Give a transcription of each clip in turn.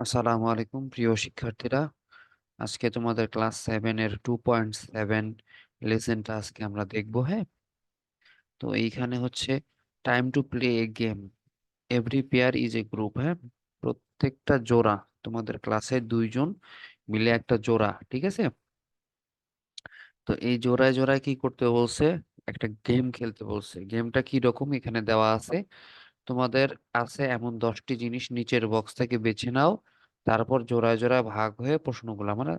আসসালামু আলাইকুম প্রিয় শিক্ষার্থীরা। আজকে তোমাদের ক্লাস 7 এর 2.7 লেসনটা আজকে আমরা দেখবো। হ্যাঁ, তো এইখানে হচ্ছে time to play a game, every pair is a group. হ্যাঁ, প্রত্যেকটা জোড়া, তোমাদের ক্লাসে দুইজন মিলে একটা জোড়া, ঠিক আছে? তো এই জোড়ায় জোড়ায় কি করতে বলছে? একটা গেম খেলতে বলছে। গেমটা কি রকম এখানে দেওয়া আছে। তোমাদের আছে এমন 10টি জিনিস, নিচের বক্স থেকে বেছে নাও, তারপর জোড়ায় জোড়ায় ভাগ হয়ে প্রশ্নগুলো, মানে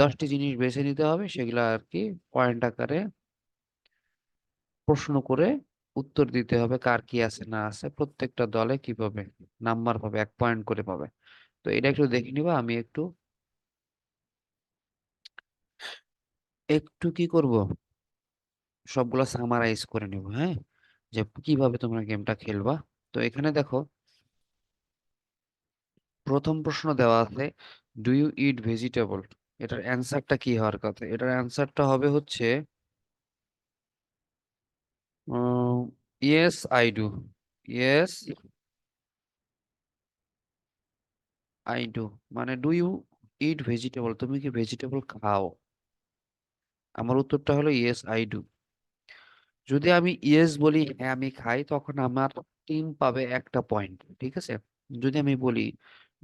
10টি জিনিস বেছে নিতে হবে, সেগুলো আর কি পয়েন্ট আকারে প্রশ্ন করে উত্তর দিতে হবে। কার কি আছে না আছে, প্রত্যেকটা দলে কি পাবে, নাম্বার পাবে, 1 পয়েন্ট করে পাবে। তো এটা একটু দেখে নিবা। আমি একটু একটু কি করব, সবগুলো সামারাইজ করে নিব। হ্যাঁ, যে কিভাবে তোমরা গেমটা খেলবা। তো এখানে দেখো, প্রথম প্রশ্ন দেওয়া আছে, ডু ইউ ইট ভেজিটেবল। এটার অ্যান্সারটা কি হওয়ার কথা? এটার অ্যান্সারটা হবে হচ্ছে yes I do. Yes I do, মানে ডু ইউ ইট ভেজিটেবল, তুমি কি ভেজিটেবল খাও? আমার উত্তরটা হলো ইয়েস আই ডু। যদি আমি ইয়েস বলি, হ্যাঁ আমি খাই, তখন আমার টিম পাবে 1টা পয়েন্ট, ঠিক আছে? যদি আমি বলি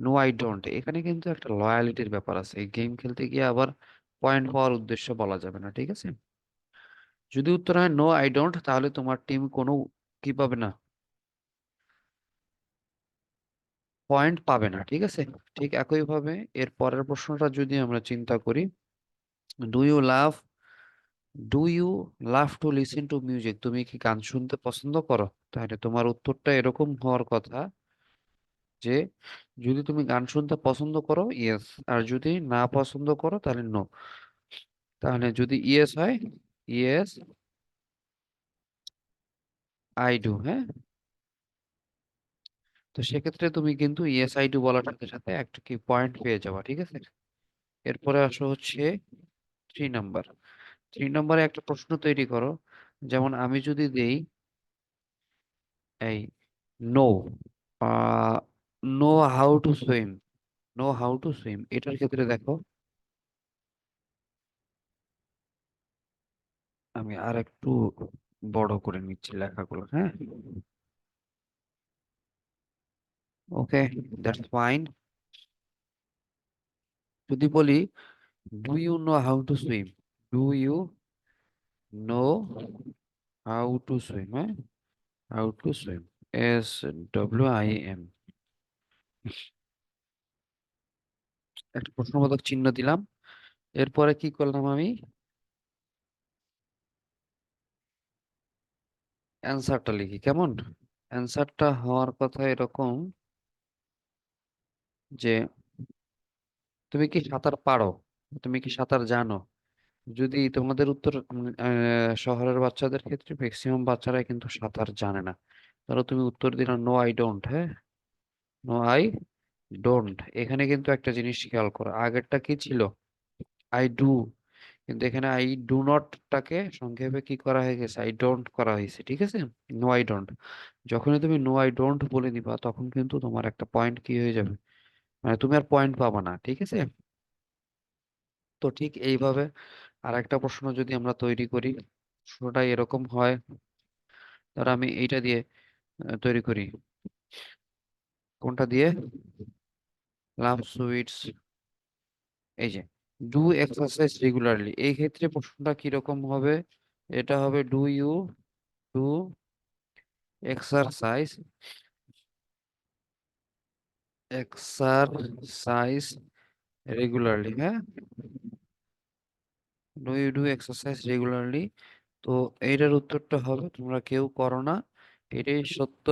নো আই ডোন্ট, এখানে কিন্তু একটা লয়ালিটির ব্যাপার আছে। এই গেম খেলতে গিয়ে আবার পয়েন্ট পাওয়ার উদ্দেশ্য বলা যাবে না, ঠিক আছে? যদি উত্তর হয় নো আই ডোন্ট, তাহলে তোমার টিম কোনো কি পাবে না, পয়েন্ট পাবে না, ঠিক আছে? ঠিক একইভাবে এর পরের প্রশ্নটা যদি আমরা চিন্তা করি, do you love do you love to listen to music, তুমি কি গান শুনতে পছন্দ করো? তাহলে তোমার উত্তরটা এরকম হওয়ার কথা যে, যদি তুমি গান শুনতে পছন্দ করো ইয়েস, আর যদি না পছন্দ করো তাহলে নো। তাহলে যদি ইয়েস হয়, ইয়েস আই ডু। হ্যাঁ, তো সেক্ষেত্রে তুমি কিন্তু ইয়েস আই ডু বলার সাথে সাথে একটা কি পয়েন্ট পেয়ে যাবা, ঠিক আছে? এরপরে আসো হচ্ছে 3 নাম্বার। 3 নম্বরে একটা প্রশ্ন তৈরি করো। যেমন আমি যদি দেই এই know, know how to swim, know how to swim, এটার ক্ষেত্রে দেখো, আমি আর একটু বড় করে নিচ্ছি লেখাগুলো। হ্যাঁ, ওকে, দ্যাটস ফাইন। যদি বলি do you know how to swim, do you know how to swim, হ্যাঁ, হাউ টু সুইম, SWIM, একটা প্রশ্নবোধক চিহ্ন দিলাম। এরপরে কি করলাম আমি, অ্যান্সারটা লিখি কেমন। অ্যান্সারটা হওয়ার কথা এরকম যে, তুমি কি সাঁতার পারো, তুমি কি সাঁতার জানো? যদি তোমাদের উত্তর শহরের বাচ্চাদের ক্ষেত্রে ম্যাক্সিমাম বাচ্চারাই কিন্তু সাঁতার জানে না। ধরো তুমি উত্তর দিলা নো আই ডোন্ট। হ্যাঁ, নো আই ডোন্ট, এখানে কিন্তু একটা জিনিস খেয়াল করো, আগেরটা কি ছিল, আই ডু, কিন্তু এখানে আই ডু নটটাকে সংক্ষেপে কি করা হয়ে গেছে, আই ডোন্ট করা হয়েছে, ঠিক আছে? নো আই ডোন্ট, যখনই তুমি নো আই ডোন্ট বলে দিবা, তখন কিন্তু তোমার একটা পয়েন্ট কি হয়ে যাবে, মানে তুমি আর পয়েন্ট পাবা না, ঠিক আছে? তো ঠিক এইভাবে আর একটা প্রশ্ন যদি আমরা তৈরি করি, প্রশ্নটা এরকম হয়, ধর আমি এইটা দিয়ে তৈরি করি। কোনটা দিয়ে? লাভ সুইটস, এই যে ডু এক্সারসাইজ রেগুলারলি, এই ক্ষেত্রে প্রশ্নটা কিরকম হবে? এটা হবে do you do exercise, exercise regularly. হ্যাঁ, do you do exercise regularly. তো এইটার উত্তরটা হবে তোমরা কেউ করো না, এটাই সত্য।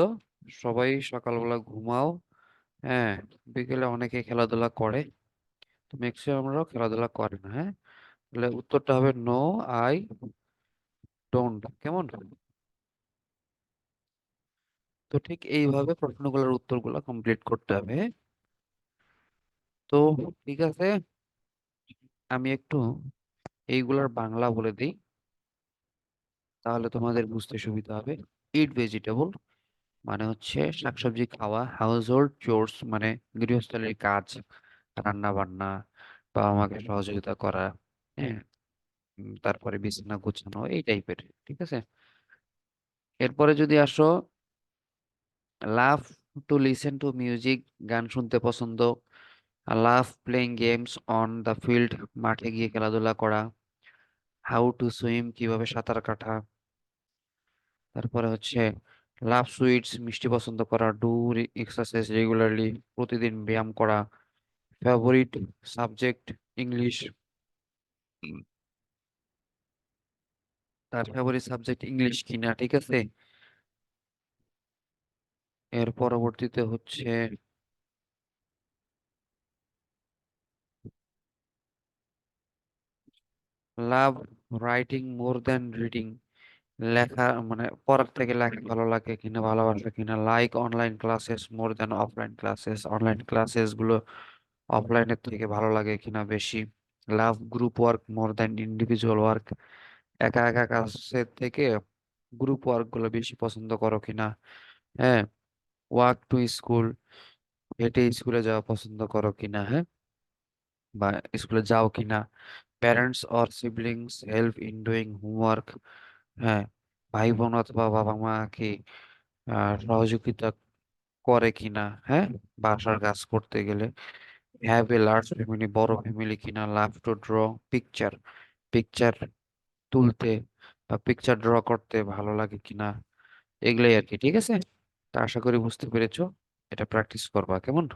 সবাই সকালবেলা ঘুমাও। হ্যাঁ, বিকেলে অনেকে খেলাধুলা করে, তো ম্যাক্সিমামরাও খেলাধুলা করে না। হ্যাঁ, তাহলে উত্তরটা হবে নো আই ডোন্ট, কেমন? তো ঠিক এইভাবে প্রশ্নগুলোর উত্তরগুলো কমপ্লিট করতে হবে। তো ঠিক আছে, আমি একটু এইগুলার বাংলা বলে দিই, তাহলে তোমাদের বুঝতে সুবিধা হবে। ইট ভেজিটেবল, মানে হচ্ছে শাকসবজি খাওয়া, হাউস হোল্ড চোরস মানে গৃহস্থালির কাজ, রান্না বান্না, বাবা মাকে সহযোগিতা করা, হ্যাঁ, তারপরে বিছানা গোছানো এই টাইপের। ঠিক আছে, এরপরে যদি আসো, love to listen to music, গান শুনতে পছন্দ, love playing games on the field, মাঠে গিয়ে খেলাধুলা করা, হাউ টু সুইম, কিভাবে সাঁতার কাটা, তারপরে হচ্ছে লাভ সুইটস, মিষ্টি পছন্দ করা, ডু এক্সারসাইজ রেগুলারলি, প্রতিদিন ব্যায়াম করা, ফেভারিট সাবজেক্ট ইংলিশ, তার ফেভারিট সাবজেক্ট ইংলিশ কিনা। ঠিক আছে, এর পরবর্তীতে হচ্ছে love writing more than reading, লেখা মানে পড়ার থেকে লেখা ভালো লাগে কিনা, ভালোবাসা কিনা, like online classes more than offline classes, online classes গুলো অফলাইনের থেকে ভালো লাগে কিনা বেশি, love group work more than individual work, একা একা কাজের থেকে গ্রুপ ওয়ার্ক গুলো বেশি পছন্দ করো কিনা, হ্যাঁ, ওয়াক টু স্কুল, হেঁটে স্কুলে যাওয়া পছন্দ করো কিনা, হ্যাঁ, বা স্কুলে যাও কিনা, parents or siblings help in doing homework, হ্যাঁ, ভাই বোন অথবা বাবা মা কি সহযোগিতা করে কিনা, হ্যাঁ, বাসার কাজ করতে গেলে, হ্যাভ এ লার্জ ফ্যামিলি, বড় ফ্যামিলি কিনা, love to draw picture, picture তুলতে বা পিকচার ড্র করতে ভালো লাগে কিনা, এগুলাই আর কি। ঠিক আছে, তা আশা করি বুঝতে পেরেছো, এটা প্র্যাকটিস করবা কেমন।